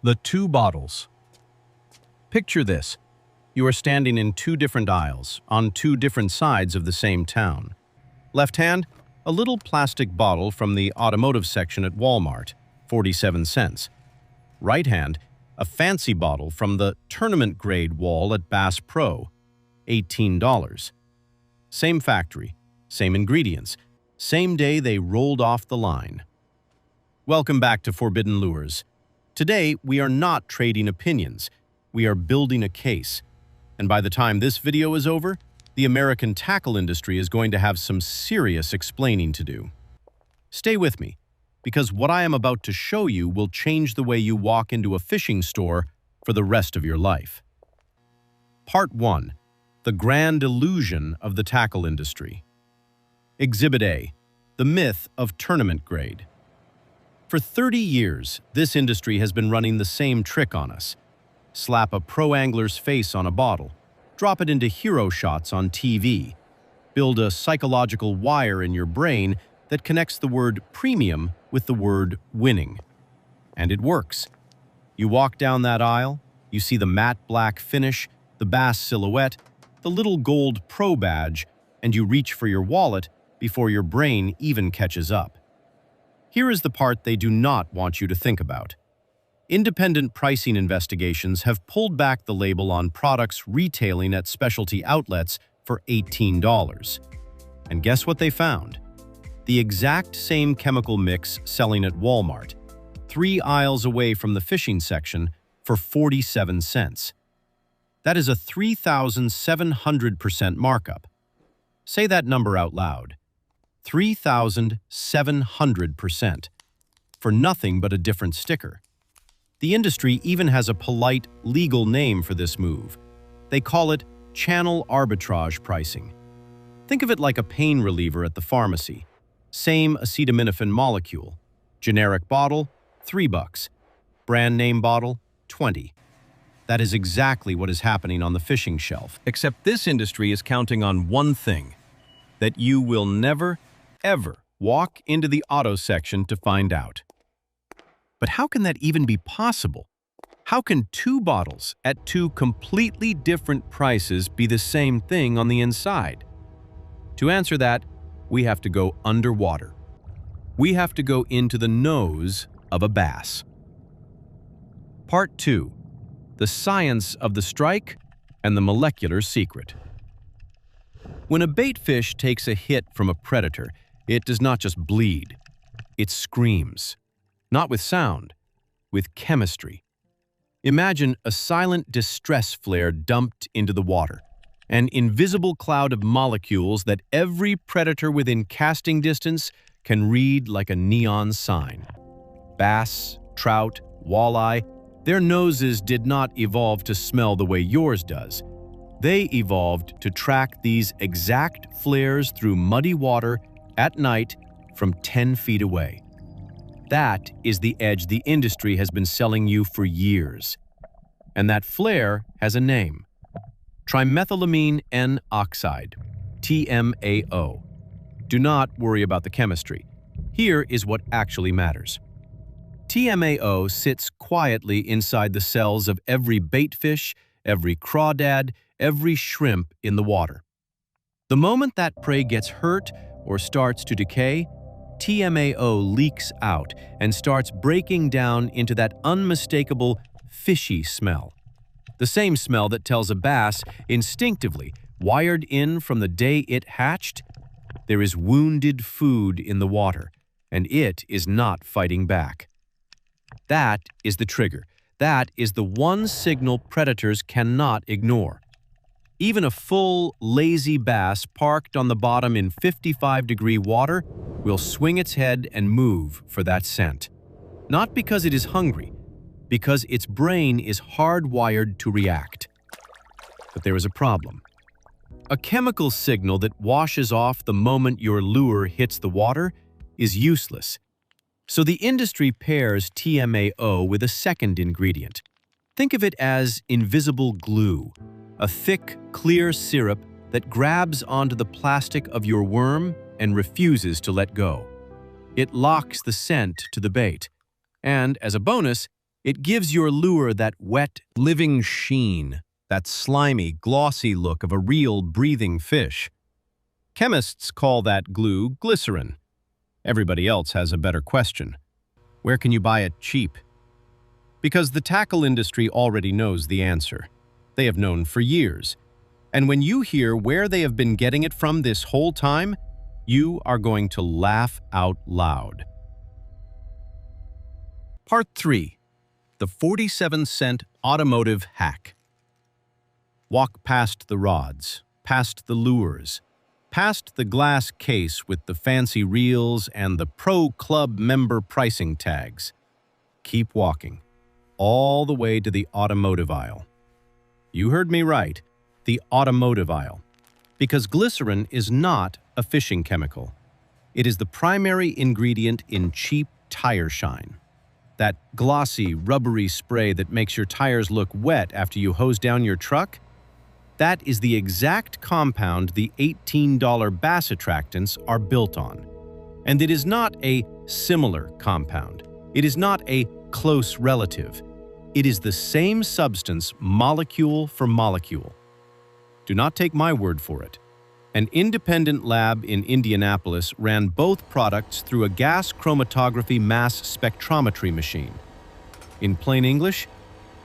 The two bottles. Picture this. You are standing in two different aisles, on two different sides of the same town. Left hand, a little plastic bottle from the automotive section at Walmart, 47 cents. Right hand, a fancy bottle from the tournament-grade wall at Bass Pro, $18. Same factory, same ingredients, same day they rolled off the line. Welcome back to Forbidden Lures. Today, we are not trading opinions. We are building a case. And by the time this video is over, the American tackle industry is going to have some serious explaining to do. Stay with me, because what I am about to show you will change the way you walk into a fishing store for the rest of your life. Part 1. The Grand Illusion of the Tackle Industry. Exhibit A. The Myth of Tournament Grade. For 30 years, this industry has been running the same trick on us. Slap a pro angler's face on a bottle, drop it into hero shots on TV, build a psychological wire in your brain that connects the word premium with the word winning. And it works. You walk down that aisle, you see the matte black finish, the bass silhouette, the little gold pro badge, and you reach for your wallet before your brain even catches up. Here is the part they do not want you to think about. Independent pricing investigations have pulled back the label on products retailing at specialty outlets for $18. And guess what they found? The exact same chemical mix selling at Walmart, 3 aisles away from the fishing section, for 47 cents. That is a 3,700% markup. Say that number out loud. 3,700%. For nothing but a different sticker. The industry even has a polite, legal name for this move. They call it channel arbitrage pricing. Think of it like a pain reliever at the pharmacy. Same acetaminophen molecule. Generic bottle, $3. Brand name bottle, $20. That is exactly what is happening on the fishing shelf. Except this industry is counting on one thing: that you will never, ever walk into the auto section to find out. But how can that even be possible? How can two bottles at two completely different prices be the same thing on the inside? To answer that, we have to go underwater. We have to go into the nose of a bass. Part 2. The Science of the Strike and the Molecular Secret. When a bait fish takes a hit from a predator, it does not just bleed. It screams. Not with sound, with chemistry. Imagine a silent distress flare dumped into the water, an invisible cloud of molecules that every predator within casting distance can read like a neon sign. Bass, trout, walleye, their noses did not evolve to smell the way yours does. They evolved to track these exact flares through muddy water at night from 10 feet away. That is the edge the industry has been selling you for years. And that flare has a name. Trimethylamine N-oxide, TMAO. Do not worry about the chemistry. Here is what actually matters. TMAO sits quietly inside the cells of every baitfish, every crawdad, every shrimp in the water. The moment that prey gets hurt or starts to decay, TMAO leaks out and starts breaking down into that unmistakable fishy smell. The same smell that tells a bass instinctively, wired in from the day it hatched, there is wounded food in the water, and it is not fighting back. That is the trigger. That is the one signal predators cannot ignore. Even a full, lazy bass parked on the bottom in 55-degree water will swing its head and move for that scent. Not because it is hungry, because its brain is hardwired to react. But there is a problem. A chemical signal that washes off the moment your lure hits the water is useless. So the industry pairs TMAO with a second ingredient. Think of it as invisible glue, a thick, clear syrup that grabs onto the plastic of your worm and refuses to let go. It locks the scent to the bait, and as a bonus, It gives your lure that wet, living sheen, that slimy, glossy look of a real, breathing fish. Chemists call that glue glycerin. Everybody else has a better question. Where can you buy it cheap? Because the tackle industry already knows the answer. They have known for years. And when you hear where they have been getting it from this whole time, you are going to laugh out loud. Part 3. The 47-cent automotive hack. Walk past the rods, past the lures, past the glass case with the fancy reels and the Pro Club member pricing tags. Keep walking, all the way to the automotive aisle. You heard me right, the automotive aisle. Because glycerin is not a fishing chemical. It is the primary ingredient in cheap tire shine. That glossy, rubbery spray that makes your tires look wet after you hose down your truck? That is the exact compound the $18 bass attractants are built on. And it is not a similar compound. It is not a close relative. It is the same substance molecule for molecule. Do not take my word for it. An independent lab in Indianapolis ran both products through a gas chromatography mass spectrometry machine. In plain English,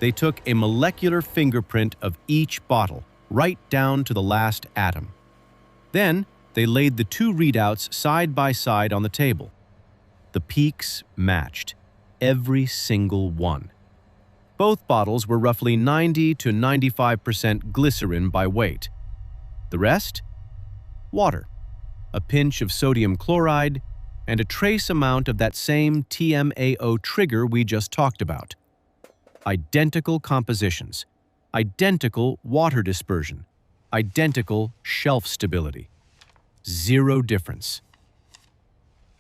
they took a molecular fingerprint of each bottle, right down to the last atom. Then, they laid the two readouts side by side on the table. The peaks matched, every single one. Both bottles were roughly 90 to 95% glycerin by weight. The rest? Water, a pinch of sodium chloride, and a trace amount of that same TMAO trigger we just talked about. Identical compositions, identical water dispersion, identical shelf stability. Zero difference.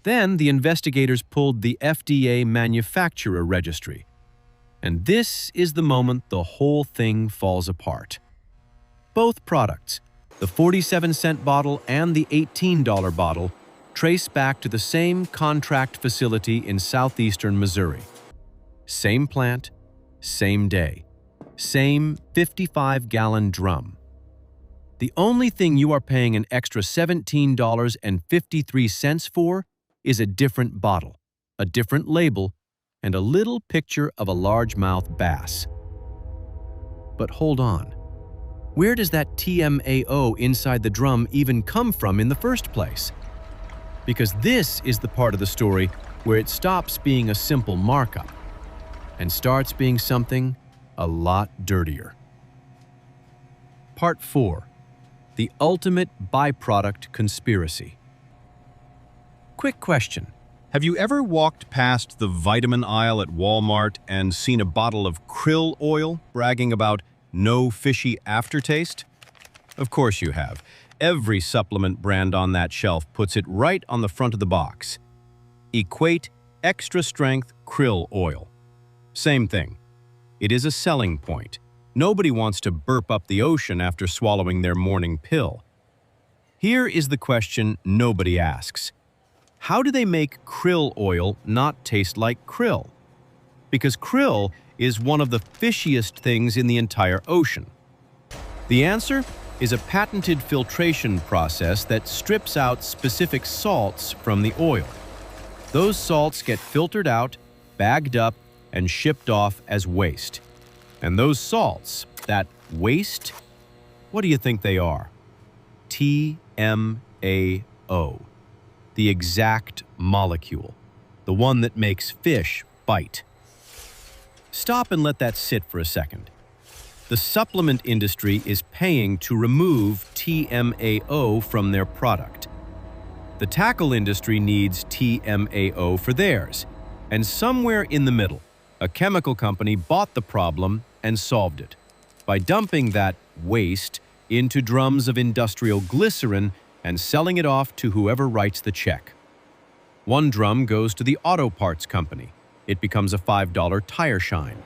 Then the investigators pulled the FDA manufacturer registry. And this is the moment the whole thing falls apart. Both products, the 47-cent bottle and the $18 bottle, trace back to the same contract facility in southeastern Missouri. Same plant, same day, same 55-gallon drum. The only thing you are paying an extra $17.53 for is a different bottle, a different label, and a little picture of a largemouth bass. But hold on. Where does that TMAO inside the drum even come from in the first place? Because this is the part of the story where it stops being a simple markup and starts being something a lot dirtier. Part 4. The ultimate byproduct conspiracy. Quick question. Have you ever walked past the vitamin aisle at Walmart and seen a bottle of krill oil bragging about no fishy aftertaste? Of course you have. Every supplement brand on that shelf puts it right on the front of the box. Equate extra strength krill oil. Same thing. It is a selling point. Nobody wants to burp up the ocean after swallowing their morning pill. Here is the question nobody asks. How do they make krill oil not taste like krill? Because krill is one of the fishiest things in the entire ocean. The answer is a patented filtration process that strips out specific salts from the oil. Those salts get filtered out, bagged up, and shipped off as waste. And those salts, that waste, what do you think they are? TMAO. The exact molecule, the one that makes fish bite. Stop and let that sit for a second. The supplement industry is paying to remove TMAO from their product. The tackle industry needs TMAO for theirs, and somewhere in the middle, a chemical company bought the problem and solved it by dumping that waste into drums of industrial glycerin and selling it off to whoever writes the check. One drum goes to the auto parts company. It becomes a $5 tire shine.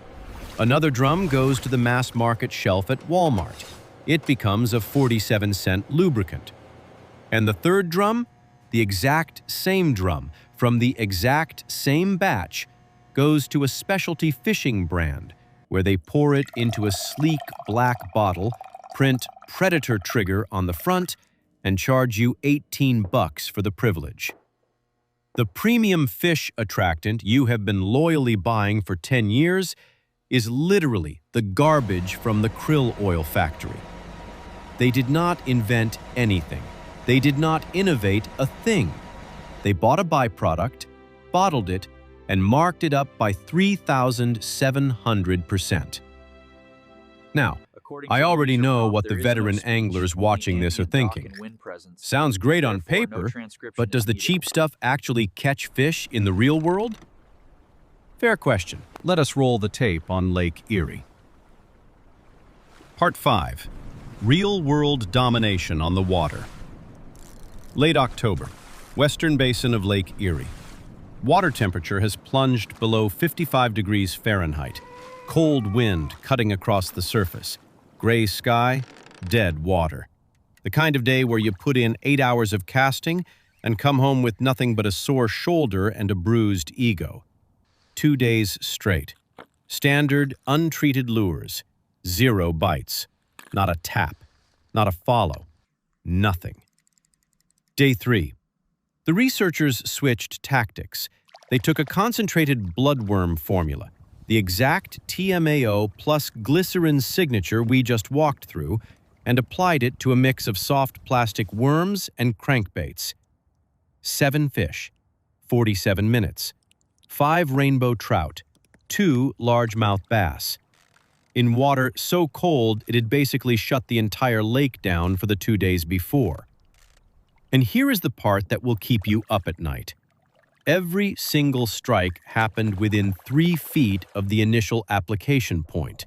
Another drum goes to the mass market shelf at Walmart. It becomes a 47-cent lubricant. And the third drum, the exact same drum from the exact same batch, goes to a specialty fishing brand where they pour it into a sleek black bottle, print Predator Trigger on the front, and charge you $18 for the privilege. The premium fish attractant you have been loyally buying for 10 years is literally the garbage from the krill oil factory. They did not invent anything. They did not innovate a thing. They bought a byproduct, bottled it, and marked it up by 3,700%. Now, I already know what the veteran anglers watching this are thinking. Sounds great on paper, but does the cheap stuff actually catch fish in the real world? Fair question. Let us roll the tape on Lake Erie. Part 5. Real-world domination on the water. Late October, western basin of Lake Erie. Water temperature has plunged below 55 degrees Fahrenheit. Cold wind cutting across the surface. Gray sky, dead water. The kind of day where you put in 8 hours of casting and come home with nothing but a sore shoulder and a bruised ego. 2 days straight. Standard, untreated lures. 0 bites. Not a tap. Not a follow. Nothing. Day 3. The researchers switched tactics. They took a concentrated bloodworm formula, the exact TMAO plus glycerin signature we just walked through, and applied it to a mix of soft plastic worms and crankbaits. 7 fish, 47 minutes, 5 rainbow trout, 2 largemouth bass. In water so cold it had basically shut the entire lake down for the 2 days before. And here is the part that will keep you up at night. Every single strike happened within 3 feet of the initial application point.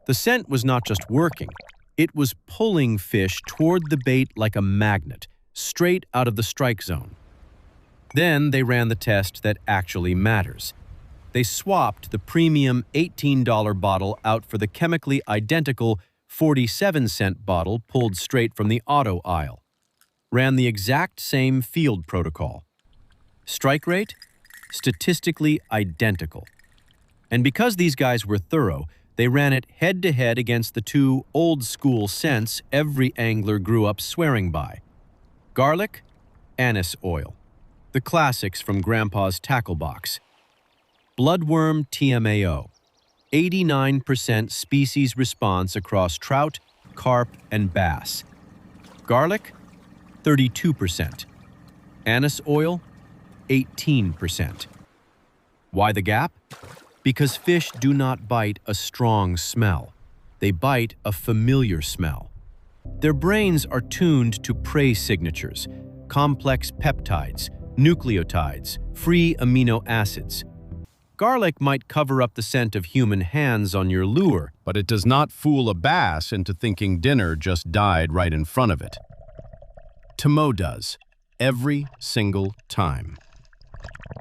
The scent was not just working, it was pulling fish toward the bait like a magnet, straight out of the strike zone. Then they ran the test that actually matters. They swapped the premium $18 bottle out for the chemically identical 47-cent bottle pulled straight from the auto aisle. Ran the exact same field protocol. Strike rate? Statistically identical. And because these guys were thorough, they ran it head-to-head against the 2 old-school scents every angler grew up swearing by. Garlic, anise oil. The classics from Grandpa's tackle box. Bloodworm TMAO. 89% species response across trout, carp, and bass. Garlic, 32%. Anise oil, 18%. Why the gap? Because fish do not bite a strong smell. They bite a familiar smell. Their brains are tuned to prey signatures, complex peptides, nucleotides, free amino acids. Garlic might cover up the scent of human hands on your lure, but it does not fool a bass into thinking dinner just died right in front of it. TMAO does, every single time.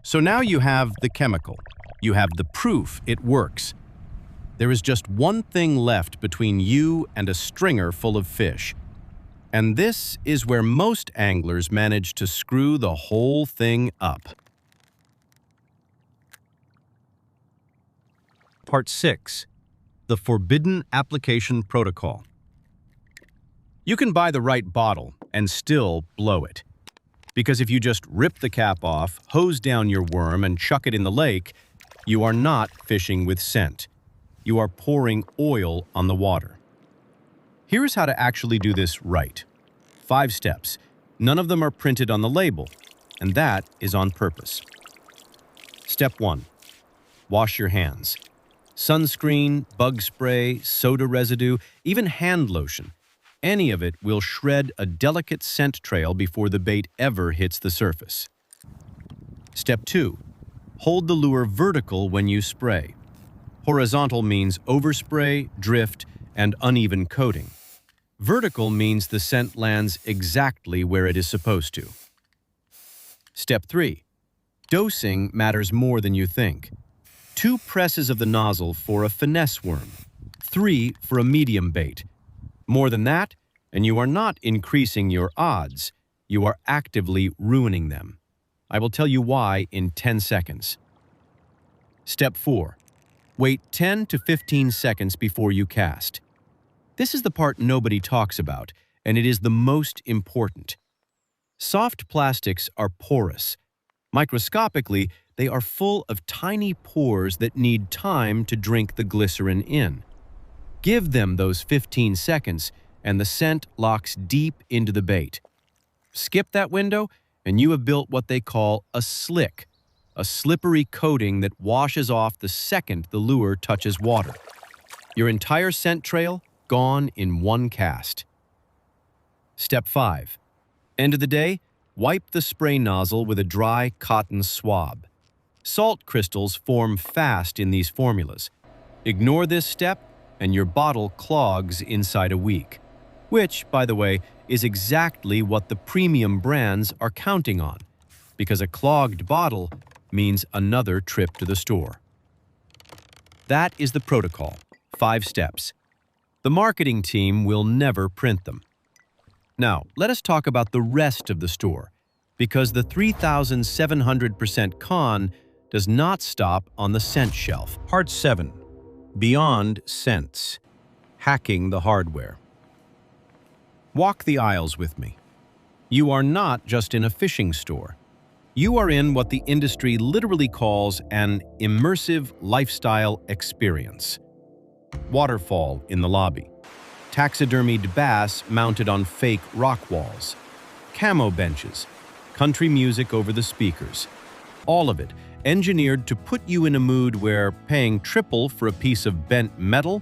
So now you have the chemical. You have the proof it works. There is just one thing left between you and a stringer full of fish. And this is where most anglers manage to screw the whole thing up. Part 6. The Forbidden Application Protocol. You can buy the right bottle and still blow it. Because if you just rip the cap off, hose down your worm, and chuck it in the lake, you are not fishing with scent. You are pouring oil on the water. Here is how to actually do this right. 5 steps. None of them are printed on the label, and that is on purpose. Step 1. Wash your hands. Sunscreen, bug spray, soda residue, even hand lotion. Any of it will shred a delicate scent trail before the bait ever hits the surface. Step 2. Hold the lure vertical when you spray. Horizontal means overspray, drift, and uneven coating. Vertical means the scent lands exactly where it is supposed to. Step 3. Dosing matters more than you think. 2 presses of the nozzle for a finesse worm, 3 for a medium bait. More than that, and you are not increasing your odds, you are actively ruining them. I will tell you why in 10 seconds. Step 4. Wait 10 to 15 seconds before you cast. This is the part nobody talks about, and it is the most important. Soft plastics are porous. Microscopically, they are full of tiny pores that need time to drink the glycerin in. Give them those 15 seconds, and the scent locks deep into the bait. Skip that window, and you have built what they call a slick, a slippery coating that washes off the second the lure touches water. Your entire scent trail gone in one cast. Step 5. End of the day, wipe the spray nozzle with a dry cotton swab. Salt crystals form fast in these formulas. Ignore this step, and your bottle clogs inside a week. Which, by the way, is exactly what the premium brands are counting on, because a clogged bottle means another trip to the store. That is the protocol, 5 steps. The marketing team will never print them. Now, let us talk about the rest of the store, because the 3,700% con does not stop on the scent shelf. Part 7. Beyond Scents. Hacking the hardware. Walk the aisles with me. You are not just in a fishing store. You are in what the industry literally calls an immersive lifestyle experience. Waterfall in the lobby. Taxidermied bass mounted on fake rock walls. Camo benches. Country music over the speakers. All of it engineered to put you in a mood where paying triple for a piece of bent metal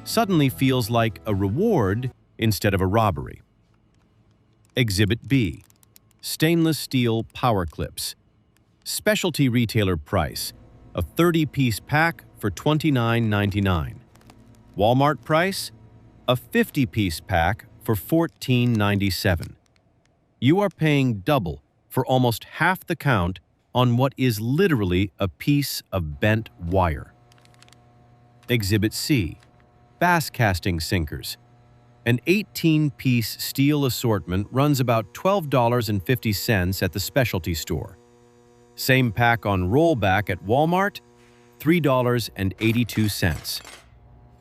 suddenly feels like a reward instead of a robbery. Exhibit B. Stainless steel power clips. Specialty retailer price, a 30-piece pack for $29.99. Walmart price, a 50-piece pack for $14.97. You are paying double for almost half the count on what is literally a piece of bent wire. Exhibit C. Bass casting sinkers. An 18-piece steel assortment runs about $12.50 at the specialty store. Same pack on rollback at Walmart, $3.82.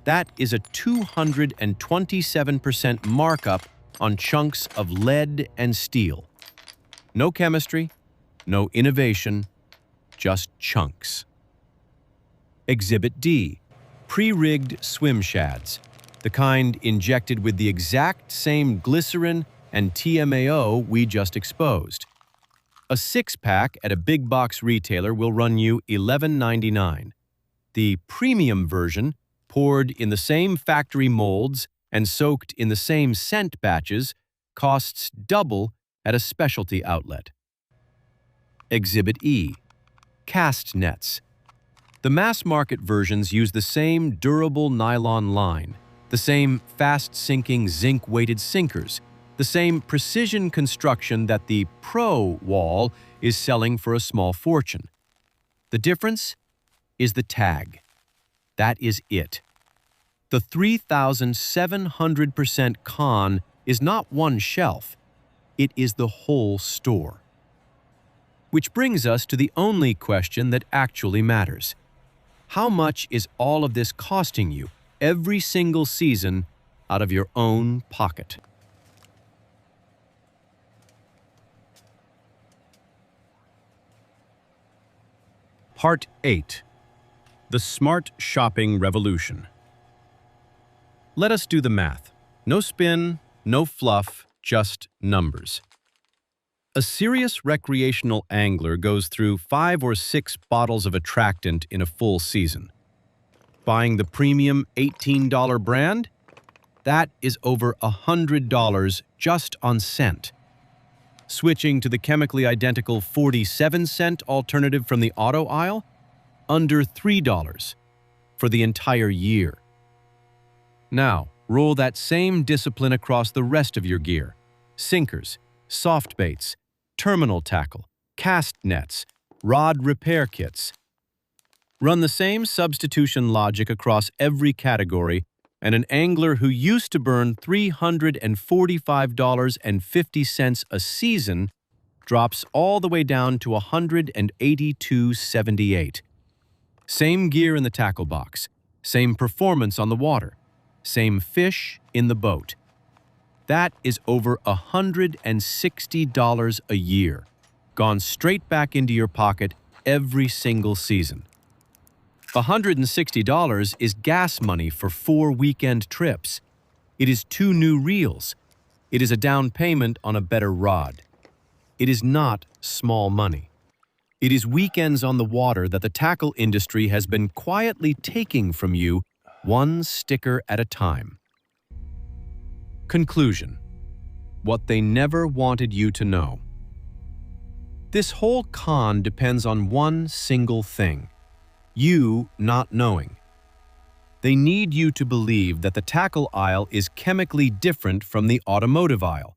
That is a 227% markup on chunks of lead and steel. No chemistry, no innovation, just chunks. Exhibit D. Pre-rigged swim shads, the kind injected with the exact same glycerin and TMAO we just exposed. A 6-pack at a big box retailer will run you $11.99. The premium version, poured in the same factory molds and soaked in the same scent batches, costs double at a specialty outlet. Exhibit E. Cast nets. The mass-market versions use the same durable nylon line, the same fast-sinking zinc-weighted sinkers, the same precision construction that the Pro wall is selling for a small fortune. The difference is the tag. That is it. The 3,700% con is not one shelf. It is the whole store. Which brings us to the only question that actually matters. How much is all of this costing you every single season out of your own pocket? Part 8. The Smart Shopping Revolution. Let us do the math. No spin, no fluff, just numbers. A serious recreational angler goes through 5 or 6 bottles of attractant in a full season. Buying the premium $18 brand? That is over $100 just on scent. Switching to the chemically identical 47-cent alternative from the auto aisle? Under $3 for the entire year. Now, roll that same discipline across the rest of your gear. Sinkers, soft baits, terminal tackle, cast nets, rod repair kits. Run the same substitution logic across every category, and an angler who used to burn $345.50 a season drops all the way down to $182.78. Same gear in the tackle box, same performance on the water, same fish in the boat. That is over $160 a year, gone straight back into your pocket every single season. $160 is gas money for 4 weekend trips. It is 2 new reels. It is a down payment on a better rod. It is not small money. It is weekends on the water that the tackle industry has been quietly taking from you, one sticker at a time. Conclusion: what they never wanted you to know. This whole con depends on one single thing: you not knowing. They need you to believe that the tackle aisle is chemically different from the automotive aisle,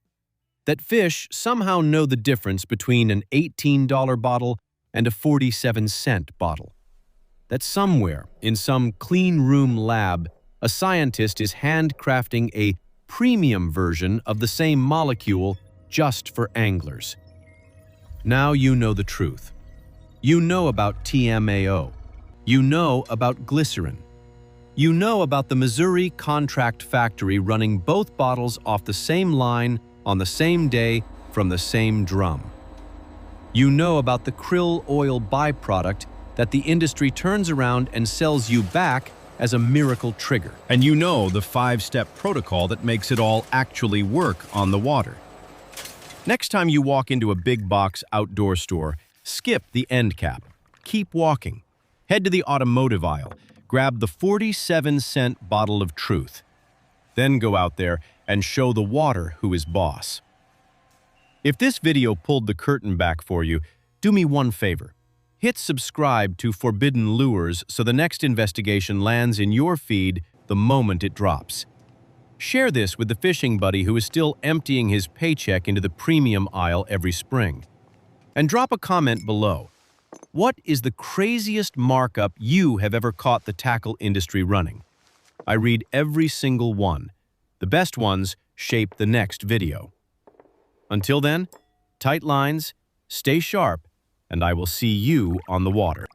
that fish somehow know the difference between an $18 bottle and a 47-cent bottle, that somewhere in some clean room lab, a scientist is handcrafting a premium version of the same molecule just for anglers. Now you know the truth. You know about TMAO. You know about glycerin. You know about the Missouri contract factory running both bottles off the same line on the same day from the same drum. You know about the krill oil byproduct that the industry turns around and sells you back as a miracle trigger. And you know the 5-step protocol that makes it all actually work on the water. Next time you walk into a big box outdoor store, skip the end cap. Keep walking. Head to the automotive aisle. Grab the 47-cent bottle of truth. Then go out there and show the water who is boss. If this video pulled the curtain back for you, do me one favor. Hit subscribe to Forbidden Lures so the next investigation lands in your feed the moment it drops. Share this with the fishing buddy who is still emptying his paycheck into the premium aisle every spring. And drop a comment below. What is the craziest markup you have ever caught the tackle industry running? I read every single one. The best ones shape the next video. Until then, tight lines, stay sharp, and I will see you on the water.